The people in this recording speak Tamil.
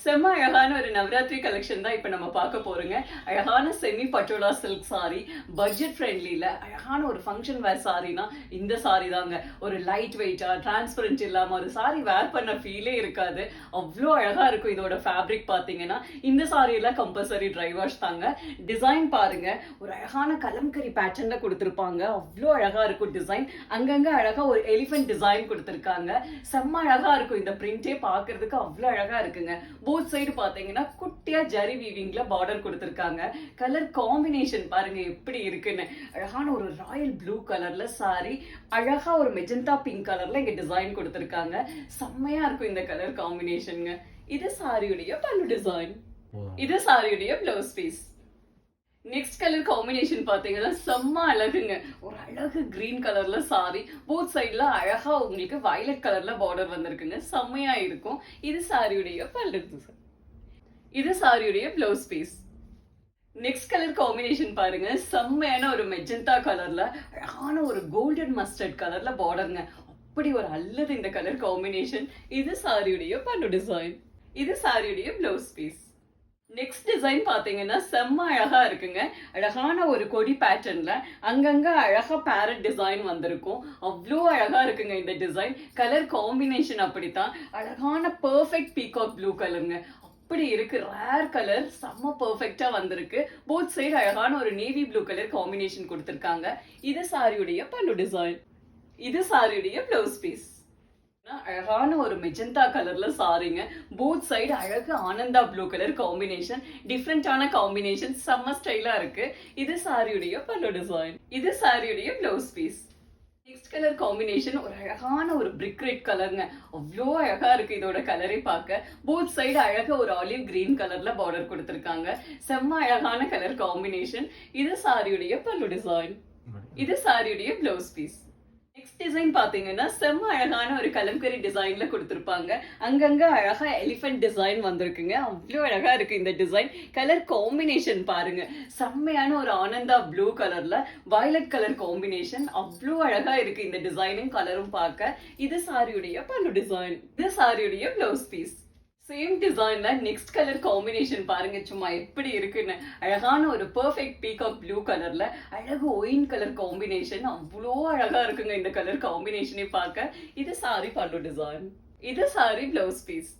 செம்ம அழகான ஒரு நவராத்திரி கலெக்ஷன் தான் இப்ப நம்ம பார்க்க போறோங்க. அழகான semi Patola silk sari, budget ஃப்ரெண்ட்லில அழகான ஒரு ஃபங்க்ஷன் வேர் சாரினா இந்த சாரி தாங்க. ஒரு லைட் வெயிட்டா, டிரான்ஸ்பரண்ட் இல்லாம ஒரு சாரி வேர் பண்ண ஃபீலே இருக்காது. அவ்வளோ அழகா இருக்கும் இதோட ஃபேப்ரிக் பாத்தீங்கன்னா. இந்த சாரி எல்லாம் கம்பல்சரி ட்ரை வாஷ் தாங்க. டிசைன் பாருங்க, ஒரு அழகான கலம்கரி பேட்டர்ன்ல கொடுத்திருப்பாங்க. அவ்வளோ அழகா இருக்கும் டிசைன். அங்கங்க அழகா ஒரு எலிஃபென்ட் டிசைன் கொடுத்திருக்காங்க. செம்ம அழகா இருக்கும் இந்த பிரிண்டே பாக்குறதுக்கு அவ்வளோ அழகா இருக்குங்க. போத் சைடு பாத்தீங்கன்னா குட்டியா ஜரி வீவிங்ல பார்டர் கொடுத்திருக்காங்க. கலர் காம்பினேஷன் பாருங்க எப்படி இருக்குன்னு. அழகான ஒரு ராயல் ப்ளூ கலர்ல சாரி, அழகா ஒரு மெஜந்தா பிங்க் கலர்ல இங்க டிசைன் கொடுத்திருக்காங்க. செம்மையா இருக்கும் இந்த கலர் காம்பினேஷன்ங்க. இது சாரியுடைய பல்லு டிசைன், இது சாரியுடைய blouse piece. Next colour combination பாத்தீங்கன்னா செம்ம அழகுங்க. ஒரு அழகு கிரீன் கலர்ல சாரி, போத் சைட்ல அழகா உங்களுக்கு வயலட் கலர்ல பார்டர் வந்திருக்குங்க. செம்மையா இருக்கும். இது சாரியுடைய பல்லு டிசைன், இது சாரியுடைய blouse piece. Next colour combination பாருங்க, செம்மையான ஒரு மெஜந்தா கலர்ல அழகான ஒரு கோல்டன் மஸ்டர்ட் கலர்ல பார்டருங்க. அப்படி ஒரு அல்லது இந்த கலர் காம்பினேஷன். இது சாரியுடைய பல்லு டிசைன், இது சாரியுடைய பிளவுஸ் பீஸ். நெக்ஸ்ட் டிசைன் பாத்தீங்கன்னா செம்ம அழகா இருக்குங்க. அழகான ஒரு கொடி பேட்டர்ன்ல அங்கங்க அழகா பேரட் டிசைன் வந்திருக்கும். அவ்வளோ அழகா இருக்குங்க இந்த டிசைன். கலர் காம்பினேஷன் அப்படித்தான். அழகான பெர்ஃபெக்ட் பீகாக் ப்ளூ கலருங்க. அப்படி இருக்கு, ரேர் கலர், செம்ம பெர்ஃபெக்டா வந்திருக்கு. போத் சைடு அழகான ஒரு நேவி ப்ளூ கலர் காம்பினேஷன் கொடுத்திருக்காங்க. இது சாரியுடைய பல்லு டிசைன், இது சாரியுடைய பிளவுஸ் பீஸ். அழகான ஒரு மெஜந்தா கலர்ல சாரிங்க. போத் சைடு அழகு ஆனந்தா ப்ளூ கலர் காம்பினேஷன். டிஃப்ரெண்டான காம்பினேஷன், செம்ம ஸ்டைலா இருக்கு. இது சாரியுடைய பல்லு டிசைன், இது சாரியுடைய blouse piece. Next colour combination ஒரு அழகான ஒரு பிரிக் ரெட் கலருங்க. அவ்வளோ அழகா இருக்கு இதோட கலரை பார்க்க. போத் சைடு அழகா ஒரு ஆலிவ் கிரீன் கலர்ல பார்டர் கொடுத்திருக்காங்க. செம்ம அழகான கலர் காம்பினேஷன். இது சாரியுடைய பல்லு டிசைன், இது சாரியுடைய பிளவுஸ் பீஸ். நெக்ஸ்ட் டிசைன் பாத்தீங்கன்னா செம்ம அழகான ஒரு கலம்கரி டிசைன்ல கொடுத்திருப்பாங்க. அங்கங்க அழகா எலிஃபென்ட் டிசைன் வந்திருக்குங்க. அவ்வளோ அழகா இருக்கு இந்த டிசைன். கலர் காம்பினேஷன் பாருங்க, செம்மையான ஒரு ஆனந்தா ப்ளூ கலர்ல வயலட் கலர் காம்பினேஷன். அவ்வளோ அழகா இருக்கு இந்த டிசைனும் கலரும் பார்க்க. இது சாரியுடைய பல்லு டிசைன், இது சாரியுடைய பிளவுஸ் பீஸ். சேம் டிசைன்ல நெக்ஸ்ட் கலர் காம்பினேஷன் பாருங்க, சும்மா எப்படி இருக்குன்னு. அழகான ஒரு பெர்ஃபெக்ட் பீகாக் ப்ளூ கலர்ல அழகு ஒயின் கலர் காம்பினேஷன். அவ்வளோ அழகா இருக்குங்க இந்த கலர் காம்பினேஷனை பார்க்க. இது சாரி பல்லு டிசைன், இது சாரி பிளவுஸ் பீஸ்.